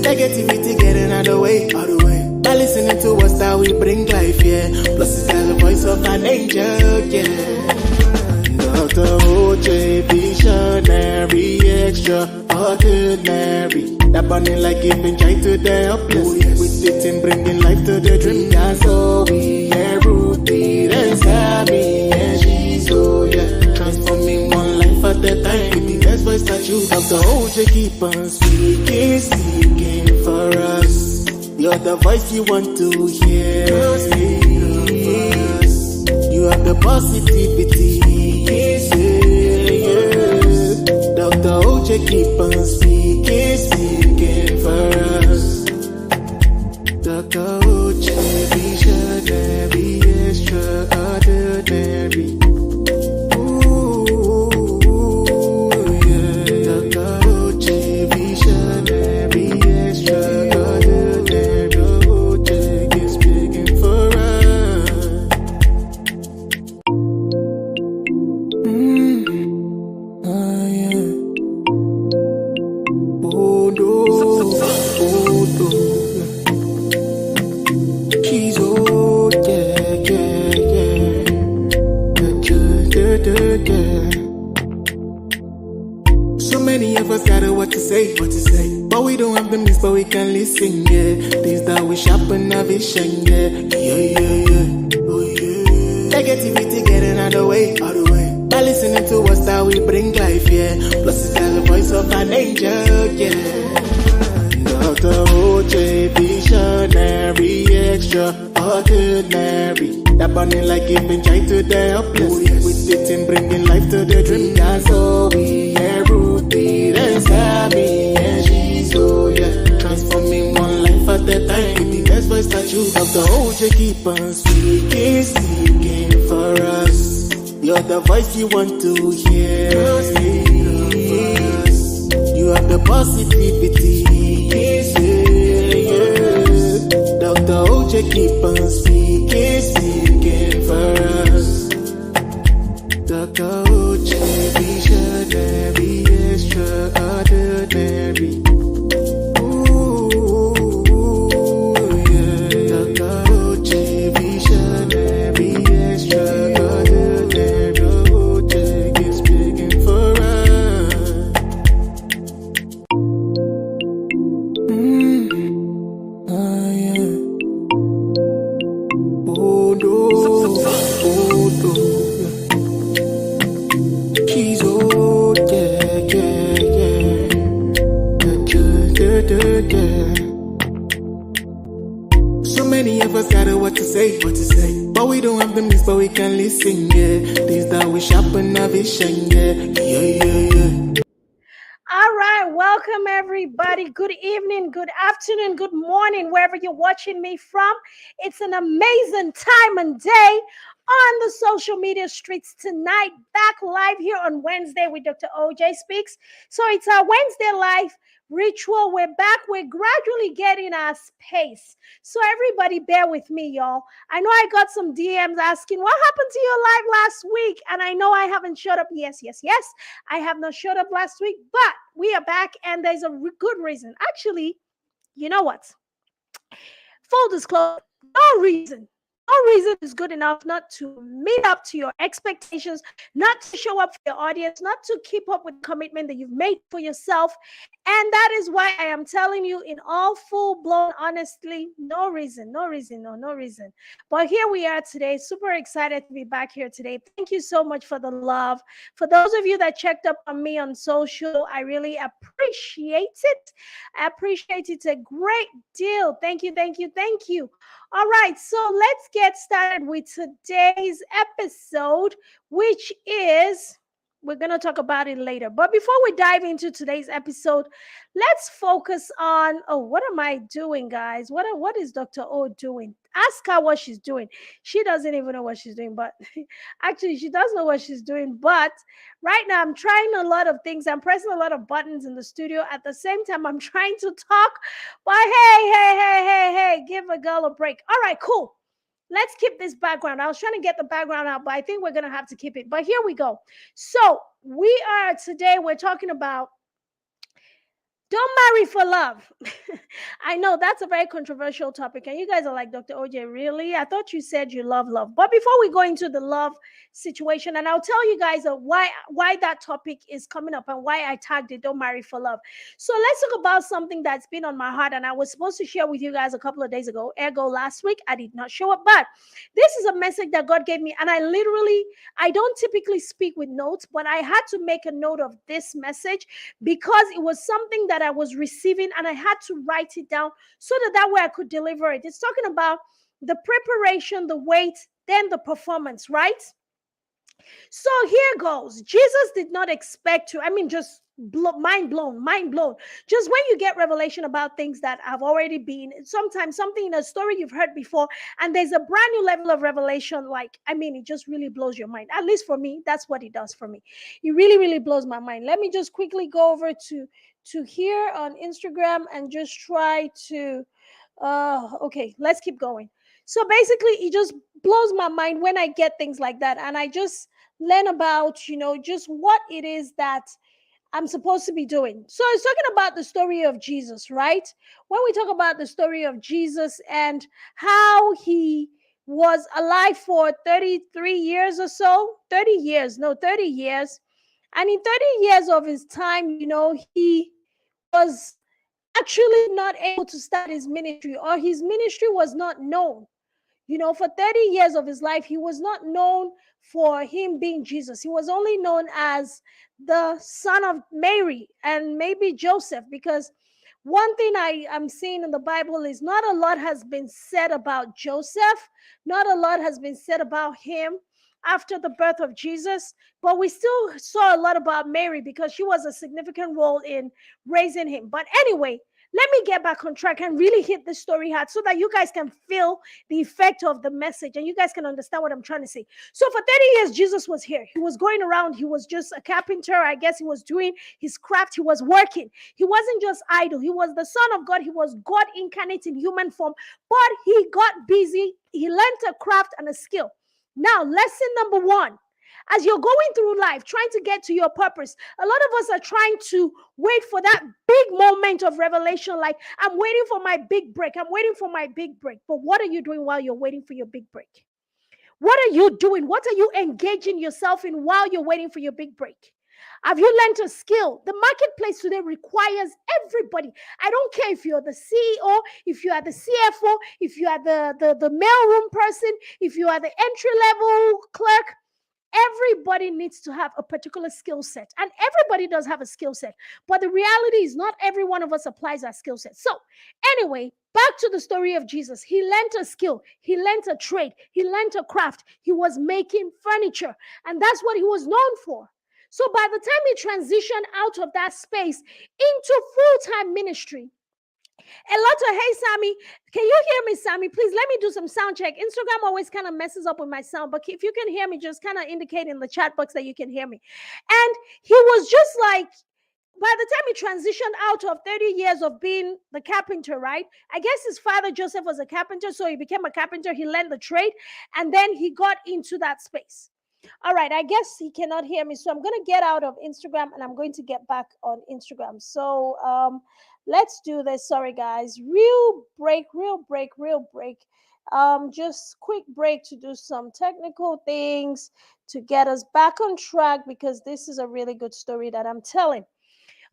Negativity getting out the way. By listening to us that we bring life, yeah. Plus it's got the voice of an angel, yeah. Dr. OJ, visionary, extraordinary. That burning like giving joy to the helpless. With it and bringing life to the dream. That's all we, yeah, Ruthie, and Sammy, and she's so, yeah. Transforming one life at a time. With the best voice that you Dr. OJ, keep on speaking, speaking for us. You're the voice you want to hear. You have the positivity. Dr. OJ, keep on speaking, speaking for us. Dr. OJ, visionary, extraordinary. Ooh, yeah. Dr. OJ, visionary, extraordinary. OJ, keep speaking for us. She's old, yeah. So many of us got what to say. But we don't have the means, but we can listen, yeah. Things that we sharpen our vision, yeah. Oh, yeah. Negativity getting out the way. By listening to us that we bring life, yeah. Plus it's got the voice of an angel, yeah. Dr. OJ, visionary, extraordinary. That burning like giving joy to the helpless. With it and bringing life to the dream. That's all we, yeah, Ruthie, and Sammy, and she's so, yeah. Transforming one life at a time. With the best voice that you Dr. OJ, keep on speaking, speaking for us. You're the voice you want to hear. You have the positivity. Dr. OJ, keep on speaking, speaking for us. Dr. OJ, visionary, extraordinary. Ooh, yeah. Dr. OJ, visionary, extraordinary. OJ, keep speaking for us. She's old, yeah. So many of us got what to say. But we don't have the means, but we can listen, yeah. Things that we sharpen our vision, yeah. All right, welcome everybody. Good evening, good afternoon, good morning, wherever you're watching me from. It's an amazing time and day on the social media streets tonight. Back live here on Wednesday with Dr. OJ Speaks. So it's our Wednesday live ritual. We're back. We're gradually getting our space. So everybody bear with me, y'all. I know I got some DMs asking, what happened to your live last week? And I know I haven't showed up. Yes. I have not showed up last week, but we are back and there's a good reason. Actually, you know what? Full disclosure, no reason is good enough not to meet up to your expectations, not to show up for your audience, not to keep up with the commitment that you've made for yourself. And that is why I am telling you in all full-blown honestly, no reason. But here we are today, super excited to be back here today. Thank you so much for the love. For those of you that checked up on me on social, I really appreciate it. I appreciate it a great deal. Thank you. All right, so let's get started with today's episode, which is, we're going to talk about it later. But before we dive into today's episode, let's focus on, what am I doing, guys? What is Dr. O doing? Ask her what she's doing. She doesn't even know what she's doing, but actually she does know what she's doing. But right now I'm trying a lot of things. I'm pressing a lot of buttons in the studio. At the same time, I'm trying to talk. But hey, give a girl a break. All right, cool. Let's keep this background. I was trying to get the background out, but I think we're going to have to keep it. But here we go. So we're talking about don't marry for love. I know that's a very controversial topic, and you guys are like, Dr. OJ, really? I thought you said you love love. But before we go into the love situation, and I'll tell you guys why that topic is coming up and why I tagged it, Don't Marry for Love. So let's talk about something that's been on my heart, and I was supposed to share with you guys a couple of days ago. Ergo, last week I did not show up, but this is a message that God gave me, and I don't typically speak with notes, but I had to make a note of this message because it was something that I was receiving, and I had to write it down so that way I could deliver it. It's talking about the preparation, the wait, then the performance, right? So here goes. Jesus did not expect to, just mind blown. Just when you get revelation about things that have already been, sometimes something in a story you've heard before, and there's a brand new level of revelation, it just really blows your mind. At least for me, that's what it does for me. It really, really blows my mind. Let me just quickly go over to here on Instagram and just try to, okay, let's keep going. So basically, it just blows my mind when I get things like that, and I just learn about, just what it is that I'm supposed to be doing. So it's talking about the story of Jesus, right? When we talk about the story of Jesus and how he was alive for 33 years or so, 30 years. And in 30 years of his time, he was actually not able to start his ministry, or his ministry was not known. For 30 years of his life, he was not known for him being Jesus. He was only known as the son of Mary and maybe Joseph, because one thing I am seeing in the Bible is not a lot has been said about Joseph. Not a lot has been said about him after the birth of Jesus, but we still saw a lot about Mary because she was a significant role in raising him. But anyway, let me get back on track and really hit the story hard so that you guys can feel the effect of the message and you guys can understand what I'm trying to say. So for 30 years, Jesus was here. He was going around. He was just a carpenter. I guess he was doing his craft. He was working. He wasn't just idle. He was the Son of God. He was God incarnate in human form, but he got busy. He learned a craft and a skill. Now, lesson number one. As you're going through life, trying to get to your purpose, a lot of us are trying to wait for that big moment of revelation. Like, I'm waiting for my big break. I'm waiting for my big break. But what are you doing while you're waiting for your big break? What are you doing? What are you engaging yourself in while you're waiting for your big break? Have you learned a skill? The marketplace today requires everybody. I don't care if you're the CEO, if you are the CFO, if you are the mailroom person, if you are the entry-level clerk. Everybody needs to have a particular skill set, and everybody does have a skill set, but the reality is not every one of us applies our skill set. So anyway, back to the story of Jesus. He learned a skill, he learned a trade, he learned a craft. He was making furniture, and that's what he was known for. So by the time he transitioned out of that space into full-time ministry, Eloto, hey Sammy, can you hear me, Sammy? Please let me do some sound check. Instagram always kind of messes up with my sound, but if you can hear me, just kind of indicate in the chat box that you can hear me. And he was just like, by the time he transitioned out of 30 years of being the carpenter, right? I guess his father Joseph was a carpenter, so he became a carpenter. He learned the trade, and then he got into that space. All right, I guess he cannot hear me, so I'm going to get out of Instagram and I'm going to get back on Instagram. So let's do this. Sorry, guys. Real break. Just quick break to do some technical things to get us back on track, because this is a really good story that I'm telling.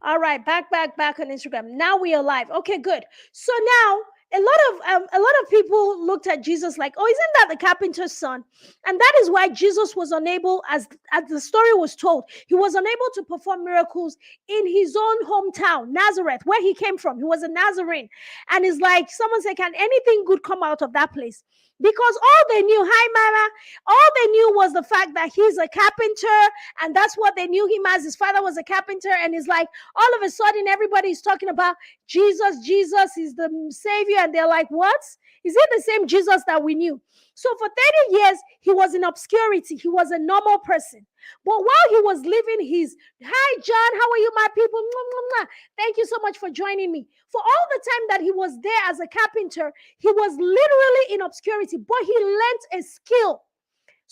All right, back on Instagram. Now we are live. Okay, good. So now a lot of people looked at Jesus like, oh, isn't that the carpenter's son? And that is why Jesus was unable, as the story was told, he was unable to perform miracles in his own hometown, Nazareth, where he came from. He was a Nazarene. And it's like, someone said, can anything good come out of that place? Because all they knew, hi mama, all they knew was the fact that he's a carpenter, and that's what they knew him as. His father was a carpenter, and it's like, all of a sudden, everybody's talking about Jesus is the Savior, and they're like, what? Is it the same Jesus that we knew? So for 30 years, he was in obscurity. He was a normal person. But while he was living his, hi, John, how are you, my people? Thank you so much for joining me. For all the time that he was there as a carpenter, he was literally in obscurity, but he learned a skill.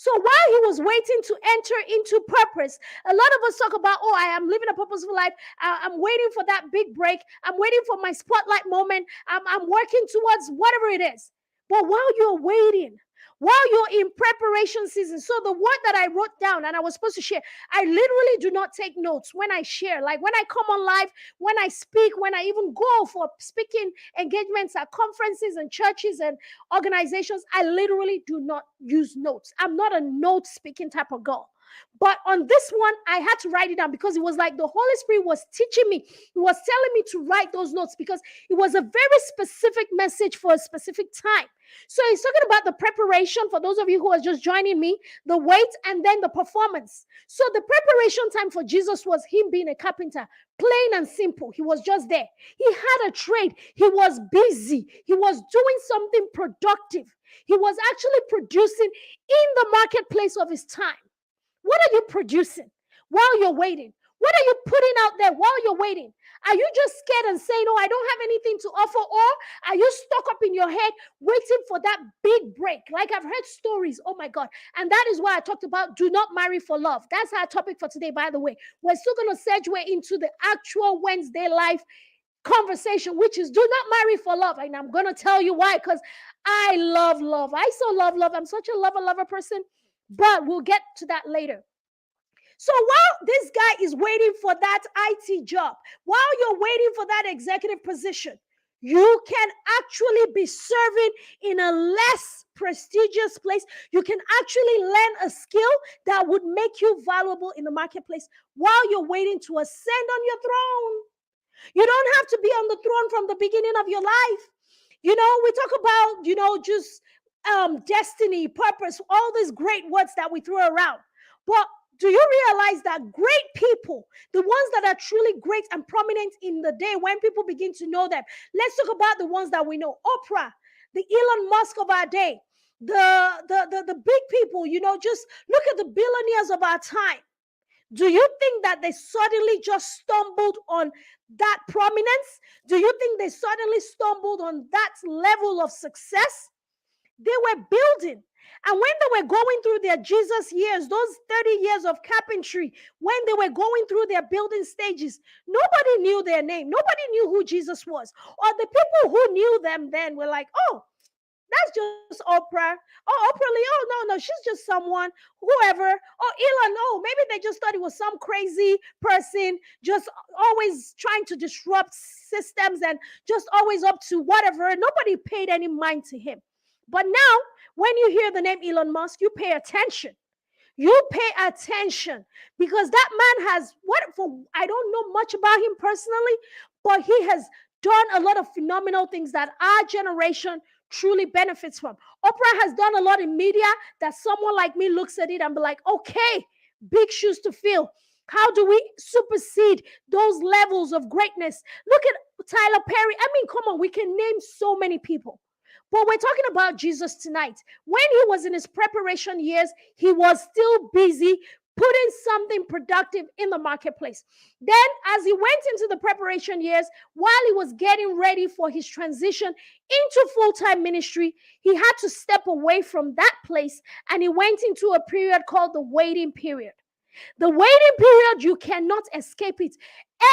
So while he was waiting to enter into purpose, a lot of us talk about, oh, I am living a purposeful life. I'm waiting for that big break. I'm waiting for my spotlight moment. I'm working towards whatever it is. But while you're waiting, while you're in preparation season, so the word that I wrote down and I was supposed to share, I literally do not take notes when I share. Like when I come on live, when I speak, when I even go for speaking engagements at conferences and churches and organizations, I literally do not use notes. I'm not a note speaking type of girl. But on this one, I had to write it down because it was like the Holy Spirit was teaching me. He was telling me to write those notes because it was a very specific message for a specific time. So he's talking about the preparation for those of you who are just joining me, the wait, and then the performance. So the preparation time for Jesus was him being a carpenter, plain and simple. He was just there. He had a trade. He was busy. He was doing something productive. He was actually producing in the marketplace of his time. What are you producing while you're waiting? What are you putting out there while you're waiting? Are you just scared and saying, oh, I don't have anything to offer? Or are you stuck up in your head waiting for that big break? Like I've heard stories. Oh my God. And that is why I talked about do not marry for love. That's our topic for today, by the way. We're still going to segue into the actual Wednesday life conversation, which is do not marry for love. And I'm going to tell you why, because I love love. I so love love. I'm such a lover person, but we'll get to that later. So while this guy is waiting for that IT job, while you're waiting for that executive position, you can actually be serving in a less prestigious place. You can actually learn a skill that would make you valuable in the marketplace while you're waiting to ascend on your throne. You don't have to be on the throne from the beginning of your life. You know, we talk about, just destiny, purpose, all these great words that we throw around. But do you realize that great people, the ones that are truly great and prominent in the day when people begin to know them, let's talk about the ones that we know. Oprah, the Elon Musk of our day, the big people, just look at the billionaires of our time. Do you think that they suddenly just stumbled on that prominence? Do you think they suddenly stumbled on that level of success? They were building. And when they were going through their Jesus years, those 30 years of carpentry, when they were going through their building stages, nobody knew their name. Nobody knew who Jesus was. Or the people who knew them then were like, oh, that's just Oprah. Oh, Oprah Lee. Oh, no, she's just someone, whoever. Oh, Elon. Oh, maybe they just thought it was some crazy person just always trying to disrupt systems and just always up to whatever. Nobody paid any mind to him. But now, when you hear the name Elon Musk, you pay attention. You pay attention because that man has I don't know much about him personally, but he has done a lot of phenomenal things that our generation truly benefits from. Oprah has done a lot in media that someone like me looks at it and be like, okay, big shoes to fill. How do we supersede those levels of greatness? Look at Tyler Perry. I mean, come on, we can name so many people. But we're talking about Jesus tonight. When he was in his preparation years, he was still busy putting something productive in the marketplace. Then, as he went into the preparation years, while he was getting ready for his transition into full-time ministry, he had to step away from that place, and he went into a period called the waiting period. The waiting period, you cannot escape it.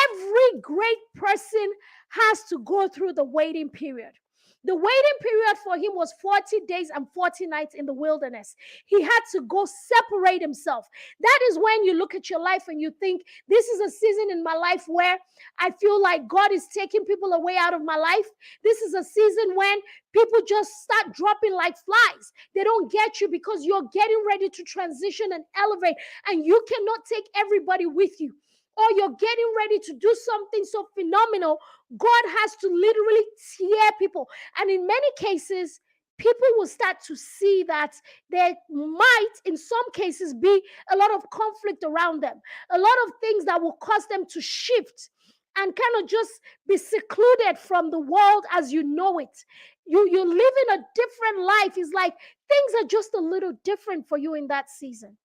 Every great person has to go through the waiting period. The waiting period for him was 40 days and 40 nights in the wilderness. He had to go separate himself. That is when you look at your life and you think, this is a season in my life where I feel like God is taking people away out of my life. This is a season when people just start dropping like flies. They don't get you because you're getting ready to transition and elevate, and you cannot take everybody with you. Or you're getting ready to do something so phenomenal, God has to literally tear people. And in many cases, people will start to see that there might, in some cases, be a lot of conflict around them, a lot of things that will cause them to shift and kind of just be secluded from the world as you know it. You live in a different life. It's like things are just a little different for you in that season.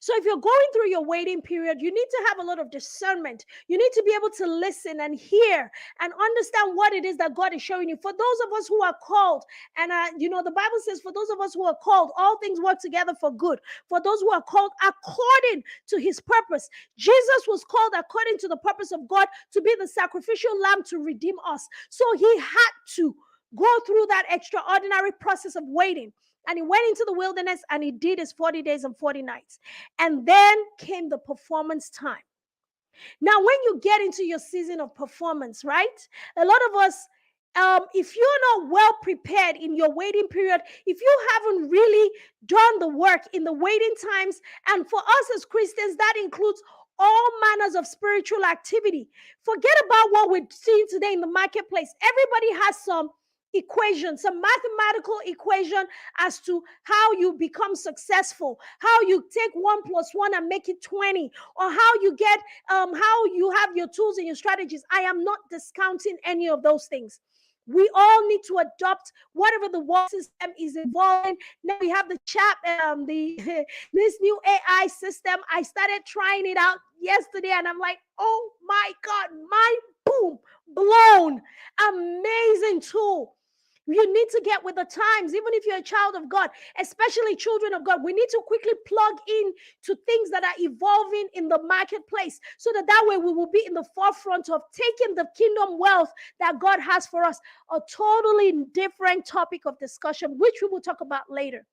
So if you're going through your waiting period, you need to have a lot of discernment. You need to be able to listen and hear and understand what it is that God is showing you. For those of us who are called, and the Bible says, for those of us who are called, all things work together for good. For those who are called according to his purpose. Jesus was called according to the purpose of God to be the sacrificial lamb to redeem us. So he had to go through that extraordinary process of waiting. And he went into the wilderness and he did his 40 days and 40 nights. And then came the performance time. Now, when you get into your season of performance, right? A lot of us, if you're not well prepared in your waiting period, if you haven't really done the work in the waiting times, and for us as Christians, that includes all manners of spiritual activity. Forget about what we're seeing today in the marketplace. Everybody has some equation, some mathematical equation as to how you become successful, how you take 1 + 1 and make it 20, or how you get, how you have your tools and your strategies. I am not discounting any of those things. We all need to adopt whatever the world system is evolving. Now we have the chat, this new AI system. I started trying it out yesterday, and I'm like, oh my God, mind boom, blown. Amazing tool. You need to get with the times, even if you're a child of God, especially children of God. We need to quickly plug in to things that are evolving in the marketplace so that way we will be in the forefront of taking the kingdom wealth that God has for us. A totally different topic of discussion, which we will talk about later.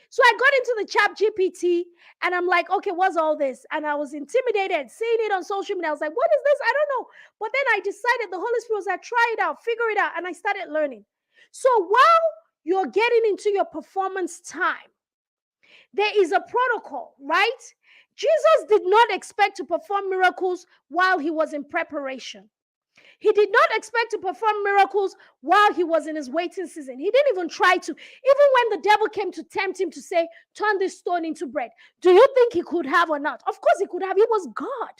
So I got into the chat GPT and I'm like, okay, what's all this? And I was intimidated seeing it on social media. I was like, what is this? I don't know. But then I decided, the Holy Spirit was like, try it out, figure it out. And I started learning. So while you're getting into your performance time, there is a protocol, right? Jesus did not expect to perform miracles while he was in preparation. He did not expect to perform miracles while he was in his waiting season. He didn't even try to. Even when the devil came to tempt him to say, turn this stone into bread, do you think he could have or not? Of course he could have. He was God.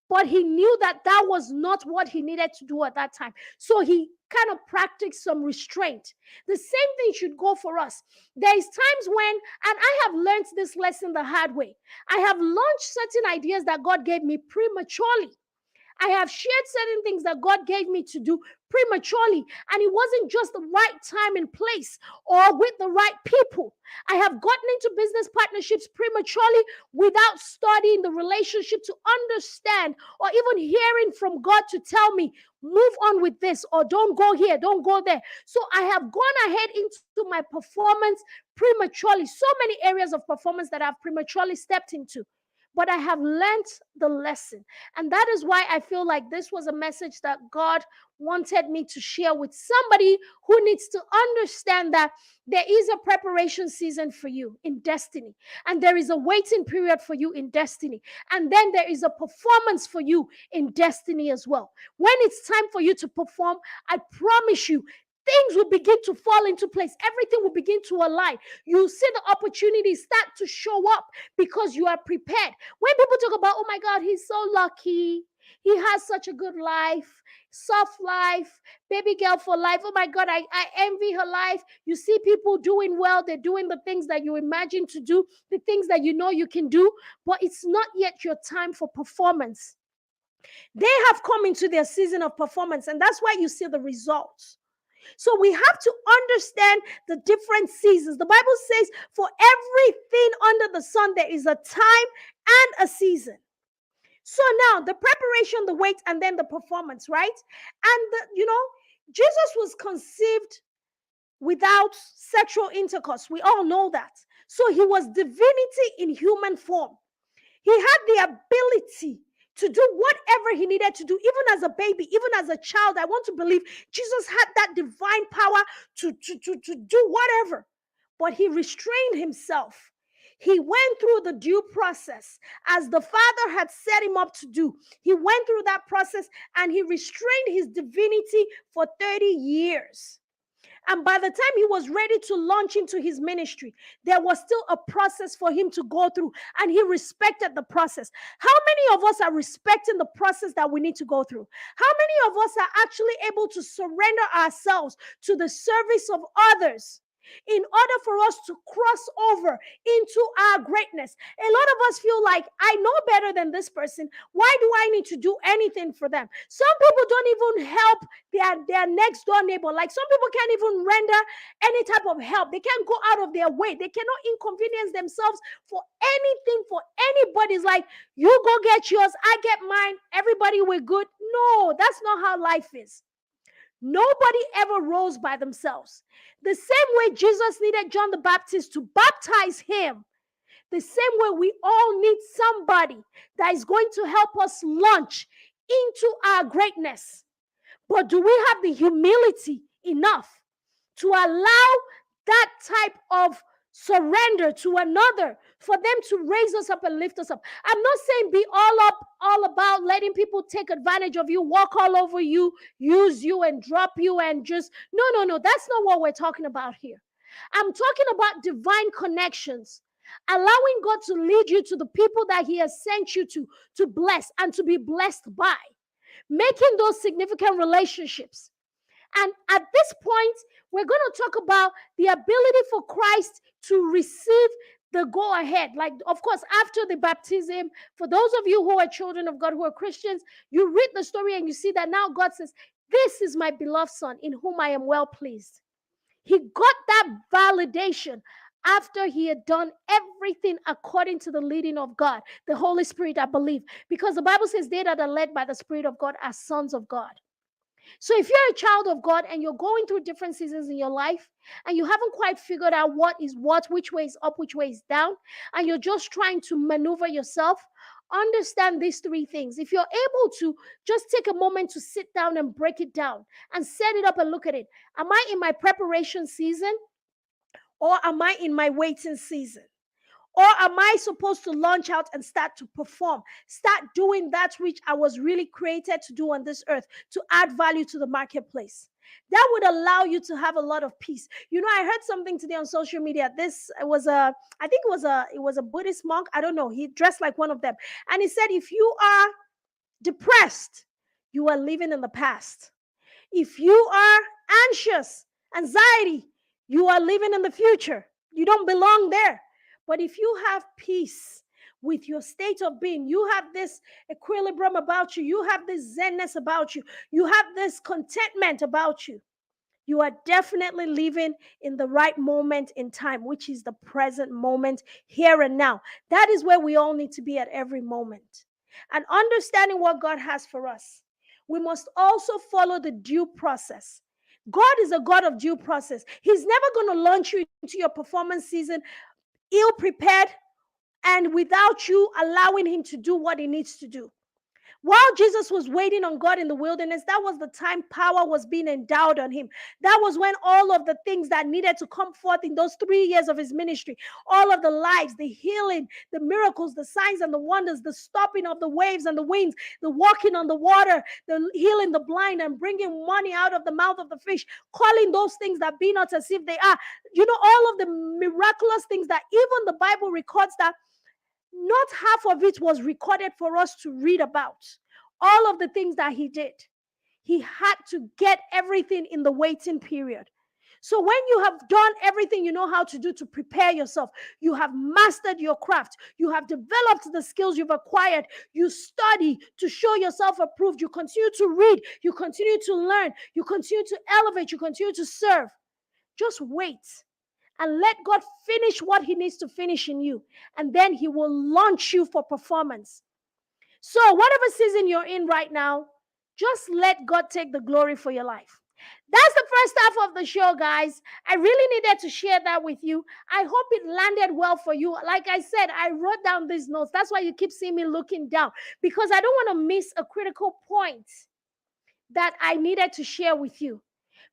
But he knew that that was not what he needed to do at that time. So he kind of practiced some restraint. The same thing should go for us. There is times when, and I have learned this lesson the hard way, I have launched certain ideas that God gave me prematurely. I have shared certain things that God gave me to do prematurely, and it wasn't just the right time and place or with the right people. I have gotten into business partnerships prematurely without studying the relationship to understand, or even hearing from God to tell me, move on with this, or don't go here, don't go there. So I have gone ahead into my performance prematurely. So many areas of performance that I've prematurely stepped into. But I have learned the lesson. And that is why I feel like this was a message that God wanted me to share with somebody who needs to understand that there is a preparation season for you in destiny. And there is a waiting period for you in destiny. And then there is a performance for you in destiny as well. When it's time for you to perform, I promise you, things will begin to fall into place. Everything will begin to align. You'll see the opportunities start to show up because you are prepared. When people talk about, oh my God, he's so lucky, he has such a good life, soft life, baby girl for life. Oh my God, I envy her life. You see people doing well. They're doing the things that you imagine to do, the things that you know you can do, but it's not yet your time for performance. They have come into their season of performance, and that's why you see the results. So we have to understand the different seasons. The Bible says, for everything under the sun, there is a time and a season. So now the preparation, the wait, and then the performance, right? And Jesus was conceived without sexual intercourse. We all know that. So he was divinity in human form. He had the ability to do whatever he needed to do, even as a baby, even as a child. I want to believe Jesus had that divine power to do whatever. But he restrained himself. He went through the due process as the Father had set him up to do. He went through that process and he restrained his divinity for 30 years. And by the time he was ready to launch into his ministry, there was still a process for him to go through, and he respected the process. How many of us are respecting the process that we need to go through? How many of us are actually able to surrender ourselves to the service of others in order for us to cross over into our greatness. A lot of us feel like, I know better than this person. Why do I need to do anything for them? Some people don't even help their next door neighbor. Like, some people can't even render any type of help. They can't go out of their way. They cannot inconvenience themselves for anything, for anybody. It's like, you go get yours, I get mine, everybody, we're good. No, that's not how life is. Nobody ever rose by themselves. The same way Jesus needed John the Baptist to baptize him, the same way we all need somebody that is going to help us launch into our greatness. But do we have the humility enough to allow that type of surrender to another for them to raise us up and lift us up? I'm not saying be all about letting people take advantage of you, walk all over you, use you and drop you and just, no. That's not what we're talking about here. I'm talking about divine connections, allowing God to lead you to the people that he has sent you to bless and to be blessed by, making those significant relationships. And at this point, we're going to talk about the ability for Christ to receive the go ahead. Like, of course, after the baptism, for those of you who are children of God, who are Christians, you read the story and you see that now God says, this is my beloved son in whom I am well pleased. He got that validation after he had done everything according to the leading of God, the Holy Spirit, I believe, because the Bible says they that are led by the Spirit of God are sons of God. So if you're a child of God and you're going through different seasons in your life and you haven't quite figured out what is what, which way is up, which way is down, and you're just trying to maneuver yourself, understand these three things. If you're able to just take a moment to sit down and break it down and set it up and look at it. Am I in my preparation season or am I in my waiting season? Or am I supposed to launch out and start to perform, start doing that which I was really created to do on this earth, to add value to the marketplace? That would allow you to have a lot of peace. You know, I heard something today on social media. I think it was a Buddhist monk. I don't know. He dressed like one of them. And he said, if you are depressed, you are living in the past. If you are anxious, anxiety, you are living in the future. You don't belong there. But if you have peace with your state of being, you have this equilibrium about you, you have this zenness about you, you have this contentment about you, you are definitely living in the right moment in time, which is the present moment, here and now. That is where we all need to be at every moment. And understanding what God has for us, we must also follow the due process. God is a God of due process. He's never going to launch you into your performance season ill-prepared and without you allowing him to do what he needs to do. While Jesus was waiting on God in the wilderness, that was the time power was being endowed on him. That was when all of the things that needed to come forth in those 3 years of his ministry, all of the lives, the healing, the miracles, the signs and the wonders, the stopping of the waves and the winds, the walking on the water, the healing the blind and bringing money out of the mouth of the fish, calling those things that be not as if they are. You know, all of the miraculous things that even the Bible records that not half of it was recorded for us to read about. All of the things that he did, he had to get everything in the waiting period. So when you have done everything you know how to do to prepare yourself, you have mastered your craft, you have developed the skills you've acquired, you study to show yourself approved, you continue to read, you continue to learn, you continue to elevate, you continue to serve. Just wait. And let God finish what he needs to finish in you. And then he will launch you for performance. So whatever season you're in right now, just let God take the glory for your life. That's the first half of the show, guys. I really needed to share that with you. I hope it landed well for you. Like I said, I wrote down these notes. That's why you keep seeing me looking down, because I don't want to miss a critical point that I needed to share with you.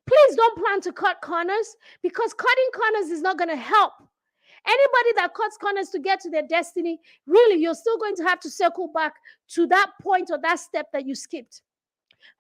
Please don't plan to cut corners, because cutting corners is not going to help. Anybody that cuts corners to get to their destiny, really, you're still going to have to circle back to that point or that step that you skipped.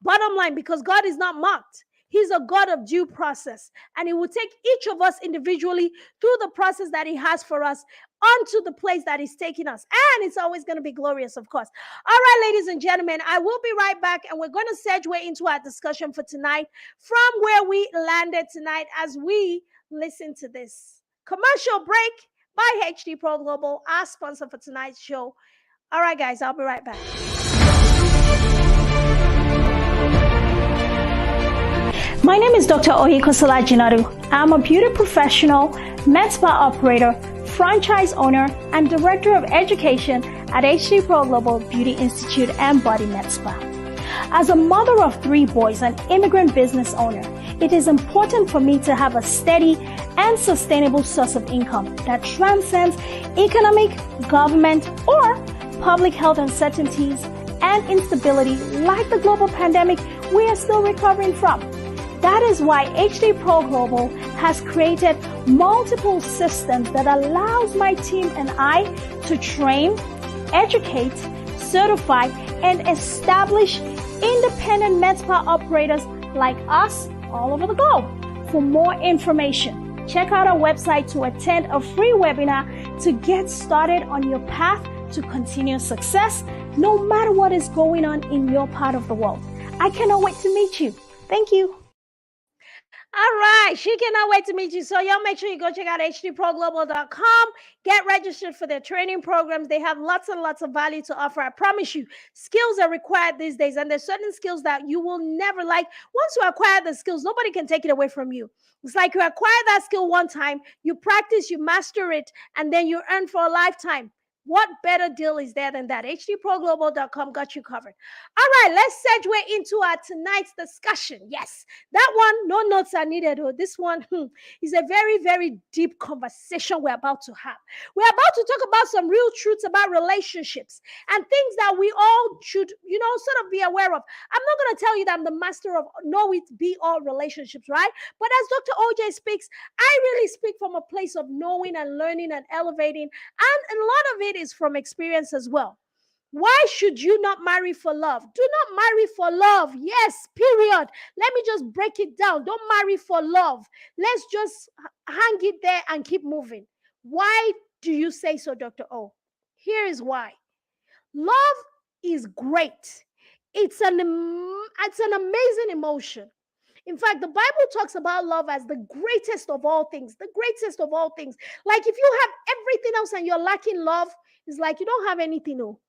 Bottom line, because God is not mocked. He's a God of due process, and he will take each of us individually through the process that he has for us onto the place that he's taking us. And it's always going to be glorious, of course. All right, ladies and gentlemen, I will be right back, and we're going to segue into our discussion for tonight from where we landed tonight as we listen to this commercial break by HD Pro Global, our sponsor for tonight's show. All right, guys, I'll be right back. My name is Dr. Ohiko Salajinadu. I'm a beauty professional, med spa operator, franchise owner, and director of education at HD Pro Global Beauty Institute and Body Med Spa. As a mother of 3 boys and immigrant business owner, it is important for me to have a steady and sustainable source of income that transcends economic, government, or public health uncertainties and instability like the global pandemic we are still recovering from. That is why HD Pro Global has created multiple systems that allows my team and I to train, educate, certify, and establish independent med spa operators like us all over the globe. For more information, check out our website to attend a free webinar to get started on your path to continuous success, no matter what is going on in your part of the world. I cannot wait to meet you. Thank you. All right, she cannot wait to meet you. So y'all make sure you go check out hdproglobal.com. Get registered for their training programs. They have lots and lots of value to offer. I promise you, skills are required these days, and there's certain skills that you will never like. Once you acquire the skills, nobody can take it away from you. It's like you acquire that skill one time, you practice, you master it, and then you earn for a lifetime. What better deal is there than that? hdproglobal.com got you covered. All right, let's segue into our tonight's discussion. Yes, that one, no notes are needed. This one is a very, very deep conversation we're about to have. We're about to talk about some real truths about relationships and things that we all should, sort of be aware of. I'm not going to tell you that I'm the master of know it be all relationships, right? But as Dr. OJ speaks, I really speak from a place of knowing and learning and elevating, and a lot of it is from experience as well. Why should you not marry for love? Do not marry for love. Yes, period. Let me just break it down. Don't marry for love. Let's just hang it there and keep moving. Why do you say so, Dr. O? Here is why. Love is great. It's an amazing emotion. In fact, the Bible talks about love as the greatest of all things, the greatest of all things. Like if you have everything else and you're lacking love, it's like you don't have anything. No.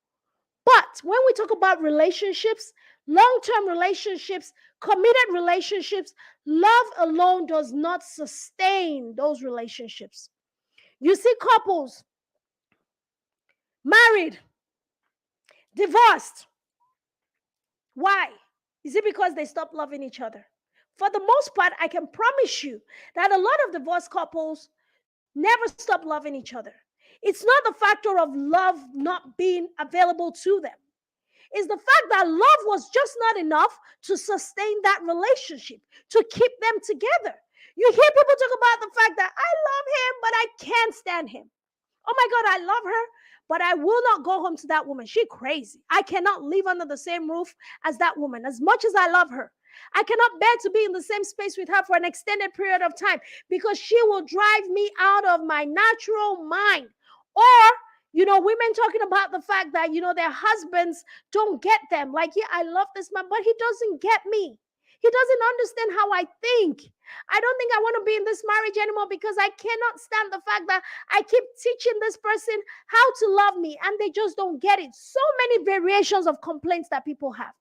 But when we talk about relationships, long-term relationships, committed relationships, love alone does not sustain those relationships. You see couples married, divorced. Why? Is it because they stopped loving each other? For the most part, I can promise you that a lot of divorced couples never stop loving each other. It's not the factor of love not being available to them. It's the fact that love was just not enough to sustain that relationship, to keep them together. You hear people talk about the fact that I love him, but I can't stand him. Oh my God, I love her, but I will not go home to that woman. She's crazy. I cannot live under the same roof as that woman, as much as I love her. I cannot bear to be in the same space with her for an extended period of time because she will drive me out of my natural mind. Or, women talking about the fact that, their husbands don't get them. Like, yeah, I love this man, but he doesn't get me. He doesn't understand how I think. I don't think I want to be in this marriage anymore because I cannot stand the fact that I keep teaching this person how to love me and they just don't get it. So many variations of complaints that people have.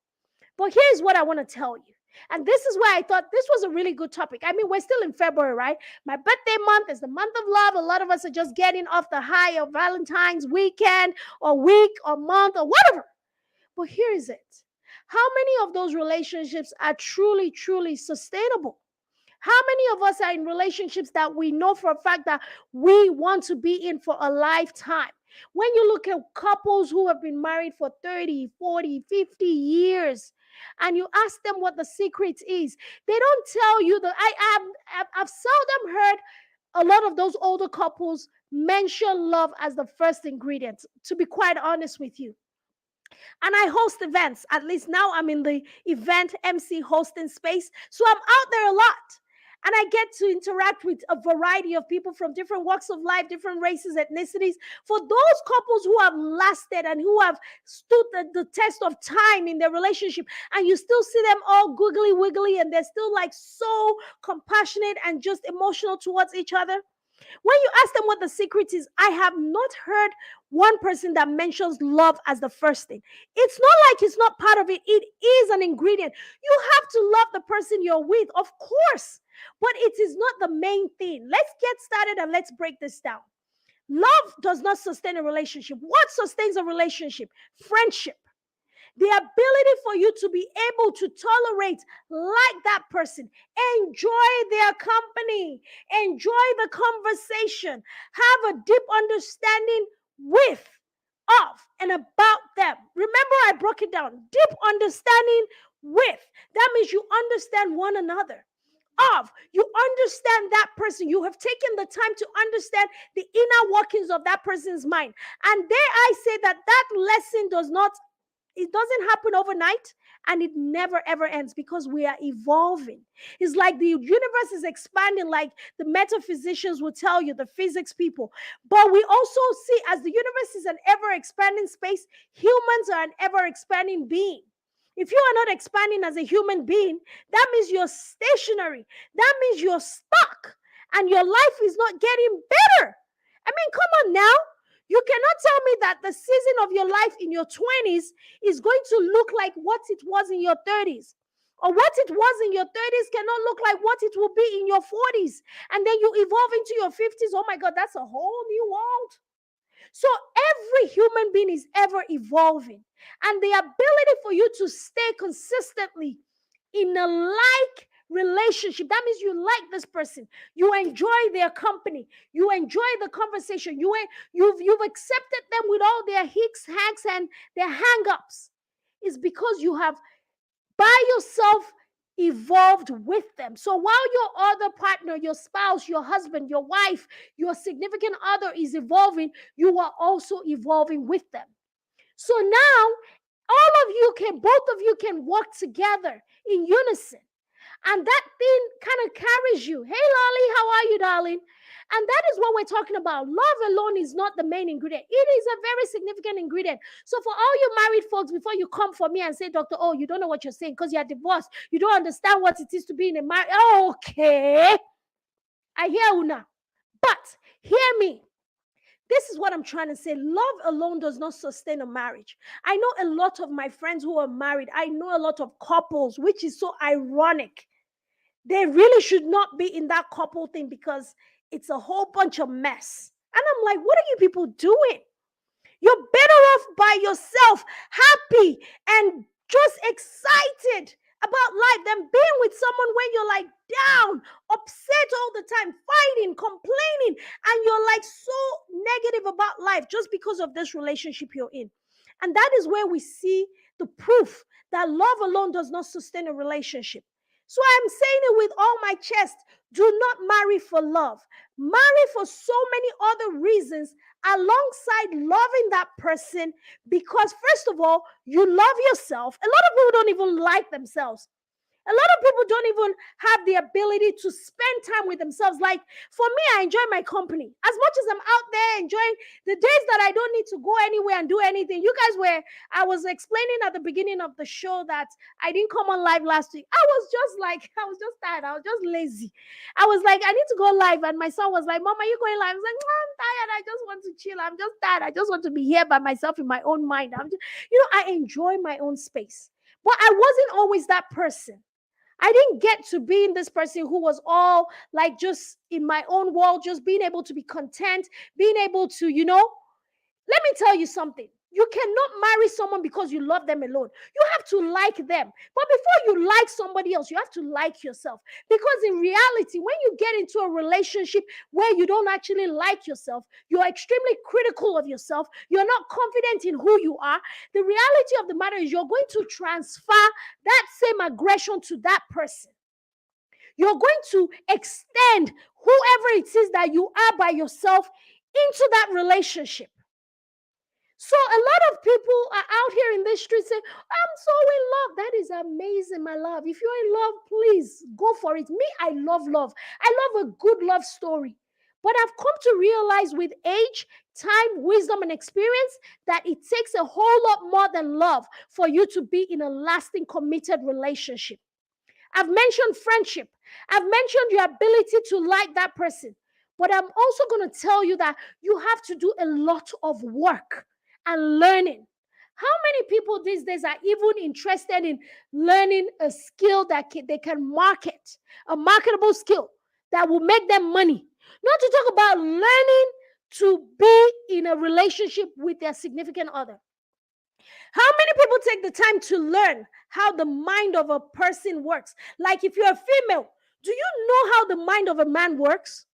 But here's what I want to tell you. And this is why I thought this was a really good topic. I mean, we're still in February, right? My birthday month is the month of love. A lot of us are just getting off the high of Valentine's weekend or week or month or whatever. But here is it. How many of those relationships are truly, truly sustainable? How many of us are in relationships that we know for a fact that we want to be in for a lifetime? When you look at couples who have been married for 30, 40, 50 years, and you ask them what the secret is, they don't tell you that. I've seldom heard a lot of those older couples mention love as the first ingredient, to be quite honest with you. And I host events. At least now I'm in the event MC hosting space. So I'm out there a lot. and I get to interact with a variety of people from different walks of life, different races, ethnicities. For those couples who have lasted and who have stood the test of time in their relationship, and you still see them all googly wiggly, and they're still like so compassionate and just emotional towards each other. When you ask them what the secret is, I have not heard one person that mentions love as the first thing. It's not like it's not part of it. It is an ingredient. You have to love the person you're with, of course, but it is not the main thing. Let's get started and let's break this down. Love does not sustain a relationship. What sustains a relationship? Friendship. The ability for you to be able to tolerate like that person, enjoy their company, enjoy the conversation, have a deep understanding with, of, and about them. Remember, I broke it down. Deep understanding with. That means you understand one another. Of, you understand that person. You have taken the time to understand the inner workings of that person's mind. And there I say that lesson it doesn't happen overnight, and it never ever ends, because we are evolving. It's like the universe is expanding, like the metaphysicians will tell you, the physics people. But we also see, as the universe is an ever expanding space, humans are an ever expanding being. If you are not expanding as a human being, that means you're stationary. That means you're stuck, and your life is not getting better. I mean, come on now. You cannot tell me that the season of your life in your 20s is going to look like what it was in your 30s. Or what it was in your 30s cannot look like what it will be in your 40s. And then you evolve into your 50s. Oh my God, that's a whole new world. So every human being is ever evolving. And the ability for you to stay consistently in a like relationship, that means you like this person, you enjoy their company, you enjoy the conversation, you've accepted them with all their hicks, hacks, and their hang-ups, is because you have by yourself evolved with them. So while your other partner, your spouse, your husband, your wife, your significant other is evolving, you are also evolving with them. So now both of you can work together in unison. And that thing kind of carries you. Hey, Lolly, how are you, darling? And that is what we're talking about. Love alone is not the main ingredient. It is a very significant ingredient. So for all you married folks, before you come for me and say, Doctor, oh, you don't know what you're saying because you're divorced. You don't understand what it is to be in a marriage. Okay. I hear Una. But hear me. This is what I'm trying to say. Love alone does not sustain a marriage. I know a lot of my friends who are married. I know a lot of couples, which is so ironic. They really should not be in that couple thing because it's a whole bunch of mess. And I'm like, what are you people doing? You're better off by yourself, happy and just excited about life than being with someone when you're like down, upset all the time, fighting, complaining, and you're like so negative about life just because of this relationship you're in. And that is where we see the proof that love alone does not sustain a relationship. So I'm saying it with all my chest. Do not marry for love. Marry for so many other reasons alongside loving that person, because first of all, you love yourself. A lot of people don't even like themselves. A lot of people don't even have the ability to spend time with themselves. Like for me, I enjoy my company. As much as I'm out there enjoying the days that I don't need to go anywhere and do anything. I was explaining at the beginning of the show that I didn't come on live last week. I was just tired. I was just lazy. I was like, I need to go live. And my son was like, Mom, are you going live? I was like, I'm tired. I just want to chill. I'm just tired. I just want to be here by myself in my own mind. I enjoy my own space. But I wasn't always that person. I didn't get to being this person who was all like just in my own world, just being able to be content, being able to, let me tell you something. You cannot marry someone because you love them alone. You have to like them. But before you like somebody else, you have to like yourself. Because in reality, when you get into a relationship where you don't actually like yourself, you're extremely critical of yourself, you're not confident in who you are, the reality of the matter is you're going to transfer that same aggression to that person. You're going to extend whoever it is that you are by yourself into that relationship. So a lot of people are out here in this street saying, I'm so in love. That is amazing, my love. If you're in love, please go for it. Me, I love love. I love a good love story. But I've come to realize with age, time, wisdom, and experience that it takes a whole lot more than love for you to be in a lasting, committed relationship. I've mentioned friendship. I've mentioned your ability to like that person. But I'm also going to tell you that you have to do a lot of work and learning. How many people these days are even interested in learning a skill that they can market, a marketable skill that will make them money? Not to talk about learning to be in a relationship with their significant other. How many people take the time to learn how the mind of a person works? Like if you're a female, do you know how the mind of a man works?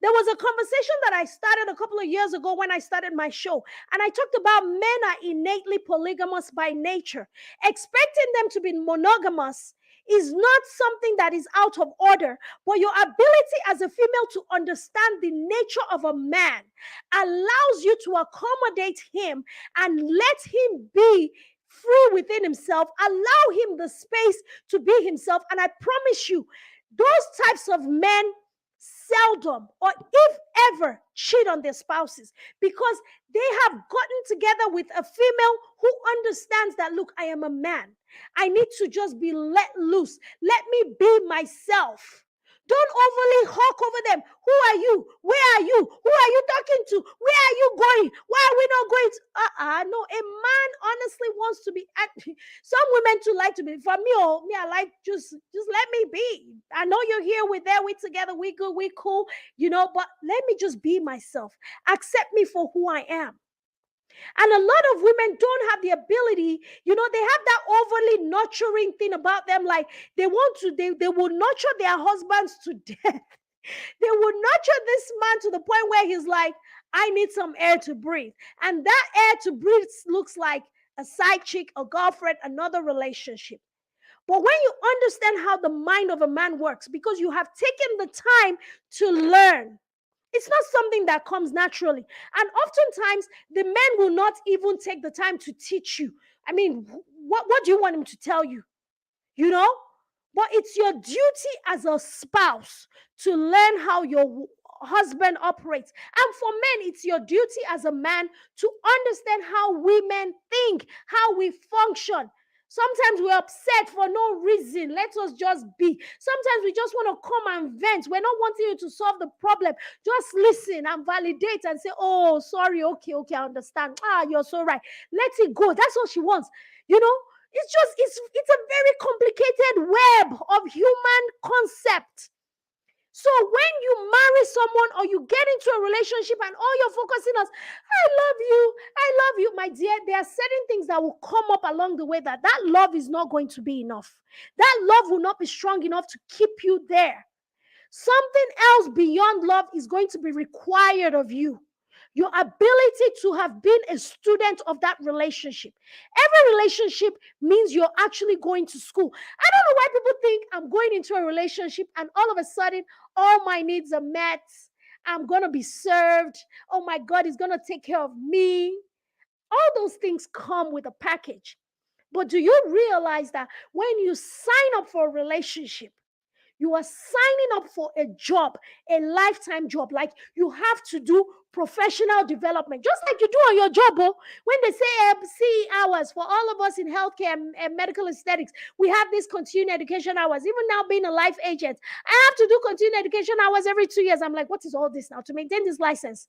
There was a conversation that I started a couple of years ago when I started my show, and I talked about men are innately polygamous by nature. Expecting them to be monogamous is not something that is out of order, but your ability as a female to understand the nature of a man allows you to accommodate him and let him be free within himself, allow him the space to be himself. And I promise you, those types of men seldom or if ever cheat on their spouses because they have gotten together with a female who understands that, look, I am a man. I need to just be let loose. Let me be myself. Don't overly hawk over them. Who are you? Where are you? Who are you talking to? Where are you going? Why are we not going to? No, a man honestly wants to be. Some women too like to be. For me, I like just let me be. I know you're here, we're there, we together, we good, we cool, but let me just be myself. Accept me for who I am. And a lot of women don't have the ability, they have that overly nurturing thing about them. Like they will nurture their husbands to death. They will nurture this man to the point where he's like, I need some air to breathe. And that air to breathe looks like a side chick, a girlfriend, another relationship. But when you understand how the mind of a man works, because you have taken the time to learn, it's not something that comes naturally. And oftentimes, the men will not even take the time to teach you. I mean, what do you want him to tell you? But it's your duty as a spouse to learn how your husband operates. And for men, it's your duty as a man to understand how women think, how we function. Sometimes we're upset for no reason. Let us just be. Sometimes we just want to come and vent. We're not wanting you to solve the problem. Just listen and validate and say, oh, sorry, okay, I understand. You're so right. Let it go. That's what she wants. It's a very complicated web of human concept. So when you marry someone or you get into a relationship and all you're focusing on, I love you, my dear, there are certain things that will come up along the way that love is not going to be enough. That love will not be strong enough to keep you there. Something else beyond love is going to be required of you. Your ability to have been a student of that relationship. Every relationship means you're actually going to school. I don't know why people think I'm going into a relationship and all of a sudden all my needs are met. I'm going to be served. Oh my God, he's going to take care of me. All those things come with a package. But do you realize that when you sign up for a relationship, you are signing up for a job, a lifetime job. Like you have to do professional development, just like you do on your job. When they say CE hours for all of us in healthcare and medical aesthetics, we have these continuing education hours. Even now being a life agent, I have to do continuing education hours every 2 years. I'm like, what is all this now to maintain this license?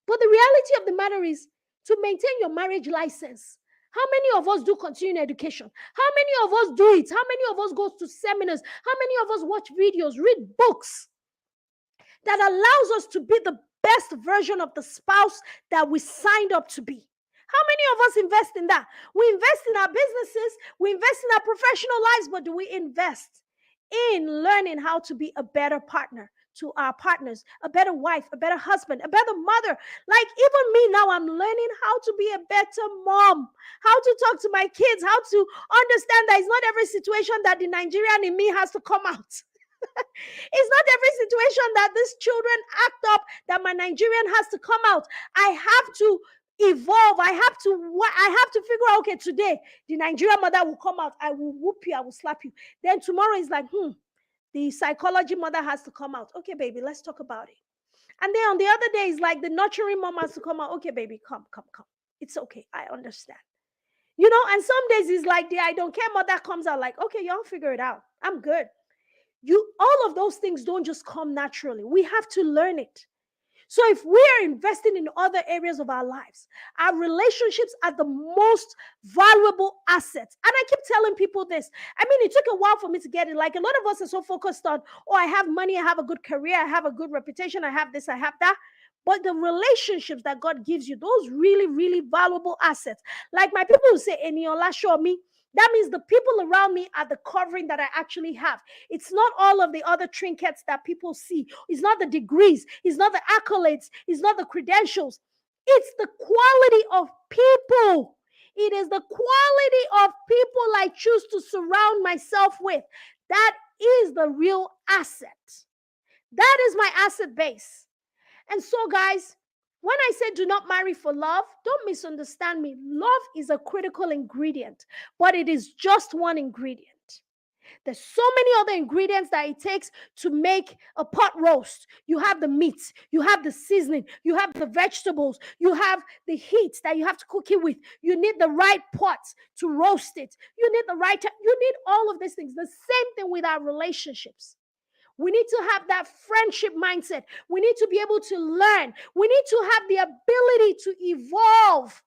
But the reality of the matter is to maintain your marriage license. How many of us do continuing education? How many of us do it? How many of us go to seminars? How many of us watch videos, read books that allows us to be the best version of the spouse that we signed up to be? How many of us invest in that? We invest in our businesses, we invest in our professional lives, but do we invest in learning how to be a better partner to our partners, a better wife, a better husband, a better mother? Like even me now, I'm learning how to be a better mom, how to talk to my kids, how to understand that it's not every situation that the Nigerian in me has to come out. It's not every situation that these children act up that my Nigerian has to come out. I have to evolve. I have to figure out, okay, today the Nigerian mother will come out. I will whoop you. I will slap you. Then tomorrow is like, the psychology mother has to come out. Okay, baby, let's talk about it. And then on the other day, it's like the nurturing mom has to come out. Okay, baby, come. It's okay. I understand. And some days it's like the I don't care mother comes out like, okay, y'all figure it out. I'm good. All of those things don't just come naturally. We have to learn it. So if we are investing in other areas of our lives, our relationships are the most valuable assets. And I keep telling people this. I mean, it took a while for me to get it. Like a lot of us are so focused on, oh, I have money, I have a good career, I have a good reputation, I have this, I have that. But the relationships that God gives you, those really, really valuable assets. Like my people who say, Eniola, show me. That means the people around me are the covering that I actually have. It's not all of the other trinkets that people see. It's not the degrees. It's not the accolades. It's not the credentials. It's the quality of people. It is the quality of people I choose to surround myself with. That is the real asset. That is my asset base. And so, guys, when I say do not marry for love, don't misunderstand me. Love is a critical ingredient, but it is just one ingredient. There's so many other ingredients that it takes to make a pot roast. You have the meat, you have the seasoning, you have the vegetables, you have the heat that you have to cook it with. You need the right pot to roast it. You need the right time. You need all of these things. The same thing with our relationships. We need to have that friendship mindset. We need to be able to learn. We need to have the ability to evolve.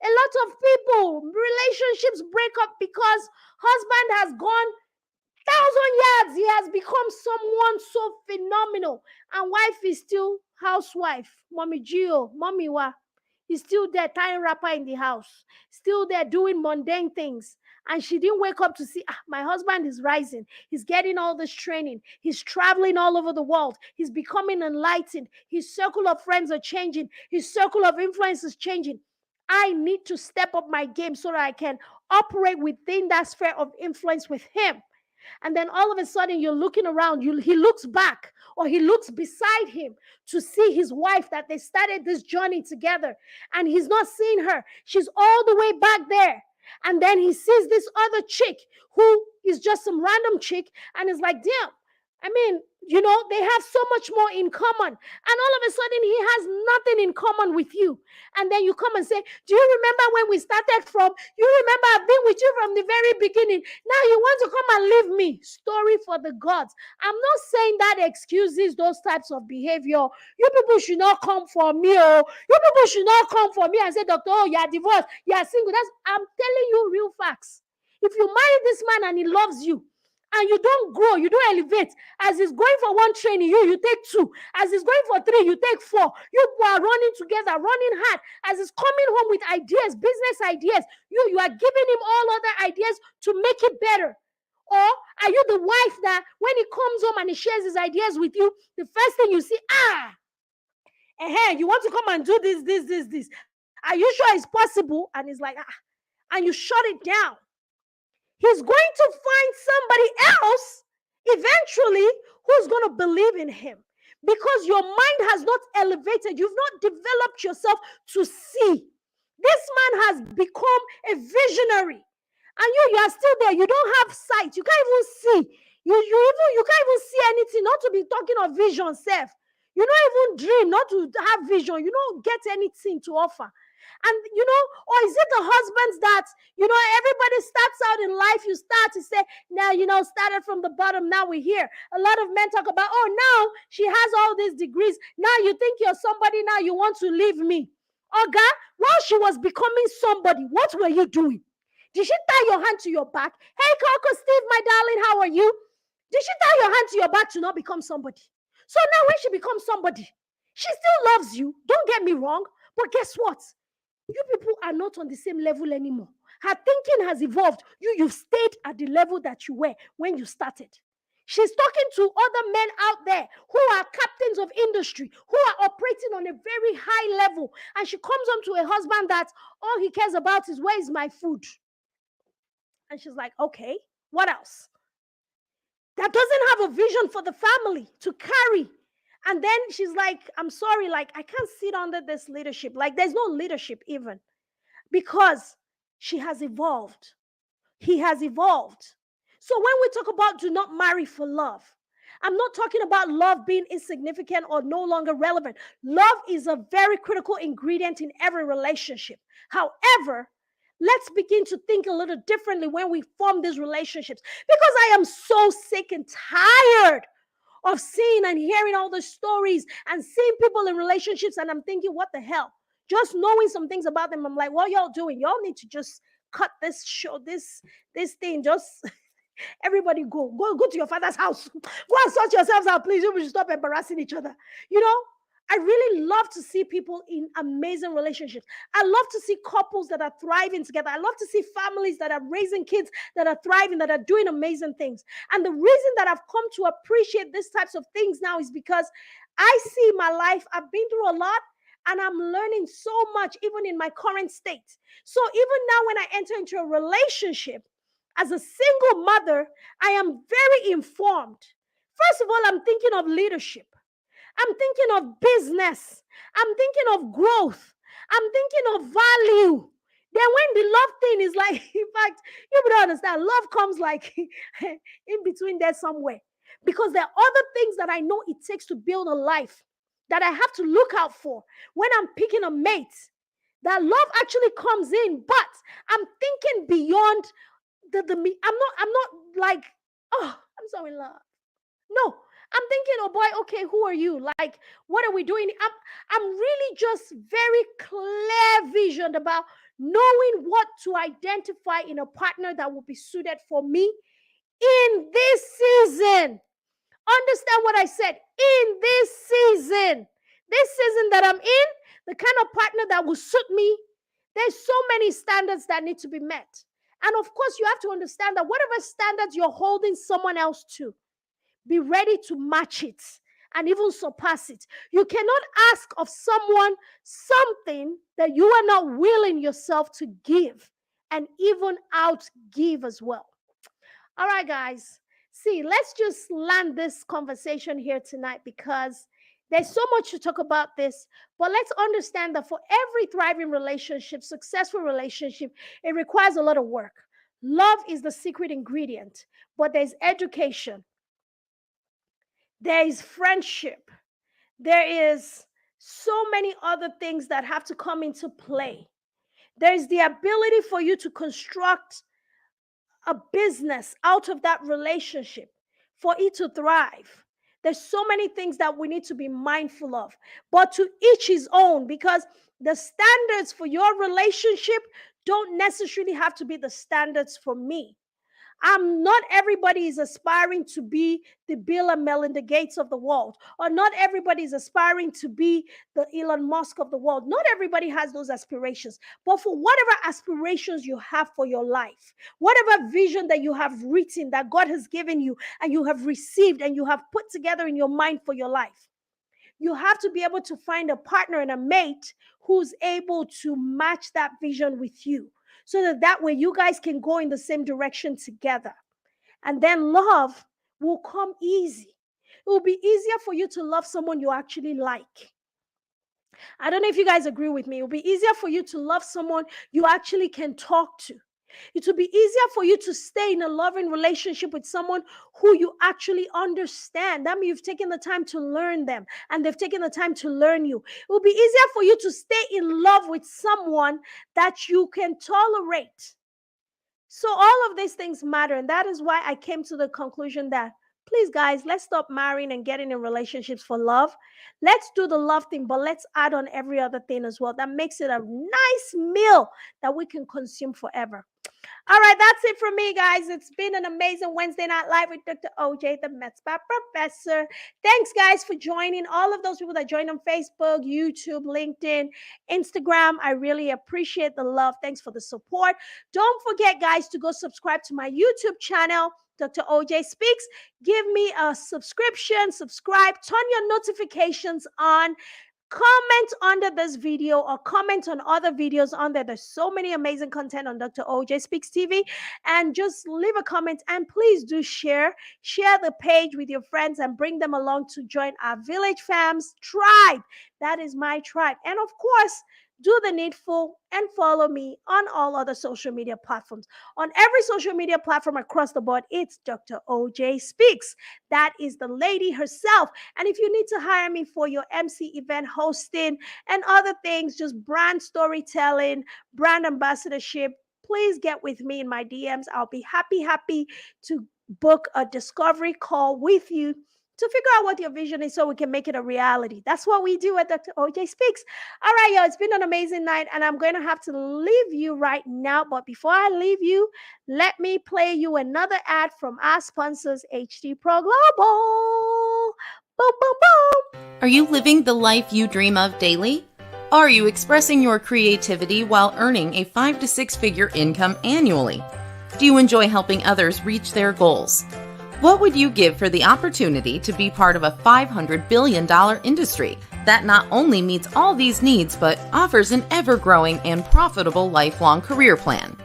A lot of people, relationships break up because husband has gone 1,000 yards. He has become someone so phenomenal. And wife is still housewife. Mommy Gio, Mommy Wa. He's still there tying wrapper in the house. Still there doing mundane things. And she didn't wake up to see, my husband is rising. He's getting all this training. He's traveling all over the world. He's becoming enlightened. His circle of friends are changing. His circle of influence is changing. I need to step up my game so that I can operate within that sphere of influence with him. And then all of a sudden you're looking around, he looks back or he looks beside him to see his wife that they started this journey together. And he's not seeing her. She's all the way back there. And then he sees this other chick who is just some random chick and is like, damn, I mean, they have so much more in common. And all of a sudden, he has nothing in common with you. And then you come and say, do you remember when we started from? You remember I've been with you from the very beginning. Now you want to come and leave me. Story for the gods. I'm not saying that excuses those types of behavior. You people should not come for me. Oh, you people should not come for me and say, Doctor, oh, you're divorced. You're single. I'm telling you real facts. If you marry this man and he loves you, and you don't grow, you don't elevate. As he's going for one training, you take two. As he's going for three, you take four. You are running together, running hard. As he's coming home with ideas, business ideas, you are giving him all other ideas to make it better. Or are you the wife that when he comes home and he shares his ideas with you, the first thing you see, you want to come and do this. Are you sure it's possible? And he's like, and you shut it down. He's going to find somebody else eventually who's going to believe in him because your mind has not elevated. You've not developed yourself to see. This man has become a visionary and you are still there. You don't have sight. You can't even see. You can't even see anything, not to be talking of vision, self. You don't even dream, not to have vision. You don't get anything to offer. And, or is it the husbands that, everybody starts out in life, you start to say, now, started from the bottom, now we're here. A lot of men talk about, oh, now she has all these degrees. Now you think you're somebody, now you want to leave me. Oh, God, while she was becoming somebody, what were you doing? Did she tie your hand to your back? Hey, Coco Steve, my darling, how are you? Did she tie your hand to your back to not become somebody? So now when she becomes somebody, she still loves you. Don't get me wrong. But guess what? You people are not on the same level anymore. Her thinking has evolved. You've stayed at the level that you were when you started. She's talking to other men out there who are captains of industry, who are operating on a very high level. And she comes home to a husband that all he cares about is, where is my food? And she's like, okay, what else? That doesn't have a vision for the family to carry And then she's like, I'm sorry, like, I can't sit under this leadership. Like, there's no leadership even, because she has evolved. He has evolved. So when we talk about do not marry for love, I'm not talking about love being insignificant or no longer relevant. Love is a very critical ingredient in every relationship. However, let's begin to think a little differently when we form these relationships, because I am so sick and tired of seeing and hearing all the stories and seeing people in relationships, and I'm thinking, what the hell? Just knowing some things about them, I'm like, what y'all doing? Y'all need to just cut this show, this thing. Just everybody go to your father's house. Go and sort yourselves out, please. You should stop embarrassing each other. You know, I really love to see people in amazing relationships. I love to see couples that are thriving together. I love to see families that are raising kids that are thriving, that are doing amazing things. And the reason that I've come to appreciate these types of things now is because I see my life, I've been through a lot, and I'm learning so much, even in my current state. So even now, when I enter into a relationship as a single mother, I am very informed. First of all, I'm thinking of leadership. I'm thinking of business. I'm thinking of growth. I'm thinking of value. Then when the love thing is like, in fact, you don't understand, love comes like in between there somewhere. Because there are other things that I know it takes to build a life that I have to look out for when I'm picking a mate. That love actually comes in, but I'm thinking beyond the me. I'm not like, oh, I'm so in love. No, I'm thinking, oh boy, okay, who are you? Like, what are we doing? I'm really just very clear visioned about knowing what to identify in a partner that will be suited for me in this season. Understand what I said? In this season. This season that I'm in, the kind of partner that will suit me, there's so many standards that need to be met. And of course, you have to understand that whatever standards you're holding someone else to, be ready to match it and even surpass it. You cannot ask of someone something that you are not willing yourself to give and even outgive as well. All right, guys. See, let's just land this conversation here tonight, because there's so much to talk about this. But let's understand that for every thriving relationship, successful relationship, it requires a lot of work. Love is the secret ingredient, but there's education, there is friendship, there is so many other things that have to come into play. There is the ability for you to construct a business out of that relationship for it to thrive. There's so many things that we need to be mindful of, but to each his own, because the standards for your relationship don't necessarily have to be the standards for me. Not everybody is aspiring to be the Bill and Melinda Gates of the world, or not everybody is aspiring to be the Elon Musk of the world. Not everybody has those aspirations. But for whatever aspirations you have for your life, whatever vision that you have written, that God has given you, and you have received, and you have put together in your mind for your life, you have to be able to find a partner and a mate who's able to match that vision with you, so that way you guys can go in the same direction together. And then love will come easy. It will be easier for you to love someone you actually like. I don't know if you guys agree with me. It will be easier for you to love someone you actually can talk to. It will be easier for you to stay in a loving relationship with someone who you actually understand. That means you've taken the time to learn them, and they've taken the time to learn you. It will be easier for you to stay in love with someone that you can tolerate. So all of these things matter, and that is why I came to the conclusion that, please, guys, let's stop marrying and getting in relationships for love. Let's do the love thing, but let's add on every other thing as well. That makes it a nice meal that we can consume forever. All right, that's it from me, guys. It's been an amazing Wednesday Night Live with Dr. OJ, the Metzbar Professor. Thanks, guys, for joining. All of those people that joined on Facebook, YouTube, LinkedIn, Instagram, I really appreciate the love. Thanks for the support. Don't forget, guys, to go subscribe to my YouTube channel, Dr. OJ Speaks. Give me a subscription, subscribe, turn your notifications on. comment under this video or comment on other videos on there. There's so many amazing content on Dr. OJ Speaks TV, and just leave a comment, and please do share the page with your friends and bring them along to join our Village Fams tribe. That is my tribe. And of course, do the needful and follow me on all other social media platforms. On every social media platform across the board, it's Dr. OJ Speaks. That is the lady herself. And if you need to hire me for your MC event hosting and other things, just brand storytelling, brand ambassadorship, please get with me in my DMs. I'll be happy to book a discovery call with you to figure out what your vision is so we can make it a reality. That's what we do at Dr. OJ Speaks. All right, y'all, it's been an amazing night, and I'm going to have to leave you right now. But before I leave you, let me play you another ad from our sponsors, HD Pro Global. Boom, boom, boom. Are you living the life you dream of daily? Are you expressing your creativity while earning a 5 to 6 figure income annually? Do you enjoy helping others reach their goals? What would you give for the opportunity to be part of a $500 billion industry that not only meets all these needs, but offers an ever-growing and profitable lifelong career plan?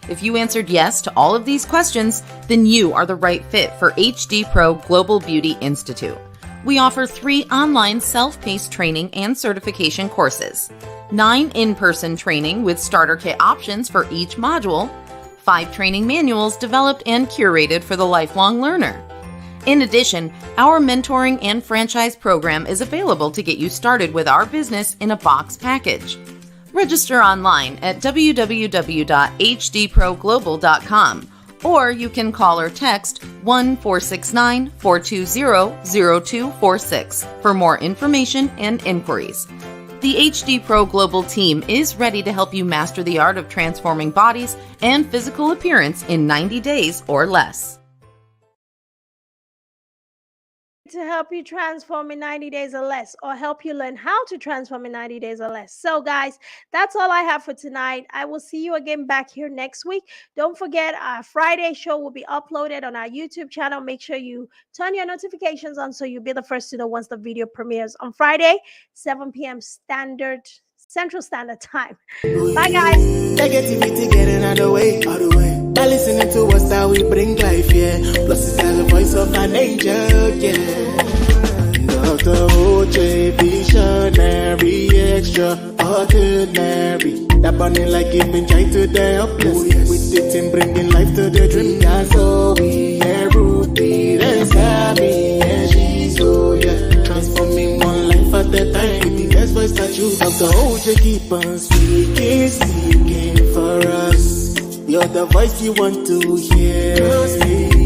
If you answered yes to all of these questions, then you are the right fit for HD Pro Global Beauty Institute. We offer 3 online self-paced training and certification courses, 9 in-person training with starter kit options for each module, 5 training manuals developed and curated for the lifelong learner. In addition, our mentoring and franchise program is available to get you started with our business in a box package. Register online at www.hdproglobal.com, or you can call or text 1-469-420-0246 for more information and inquiries. The HD Pro Global team is ready to help you master the art of transforming bodies and physical appearance in 90 days or less. To help you transform in 90 days or less, or help you learn how to transform in 90 days or less. So guys, that's all I have for tonight. I will see you again back here next week. Don't forget, our Friday show will be uploaded on our YouTube channel. Make sure you turn your notifications on so you'll be the first to know once the video premieres on Friday, 7 p.m. Central Standard Time. Bye guys. Negativity getting out the way. Now listening to us that we bring life, yeah. Plus it's like the voice of an angel, yeah. Dr. OJ, visionary, extraordinary. That burning like giving joy to the helpless. With it and bringing life to the dream. That's all we are, Ruthie, that's happy, and she's so, yeah. Transforming one life at a time. With the best voice that you have. Dr. OJ, keep on speaking for us. You're the voice you want to hear.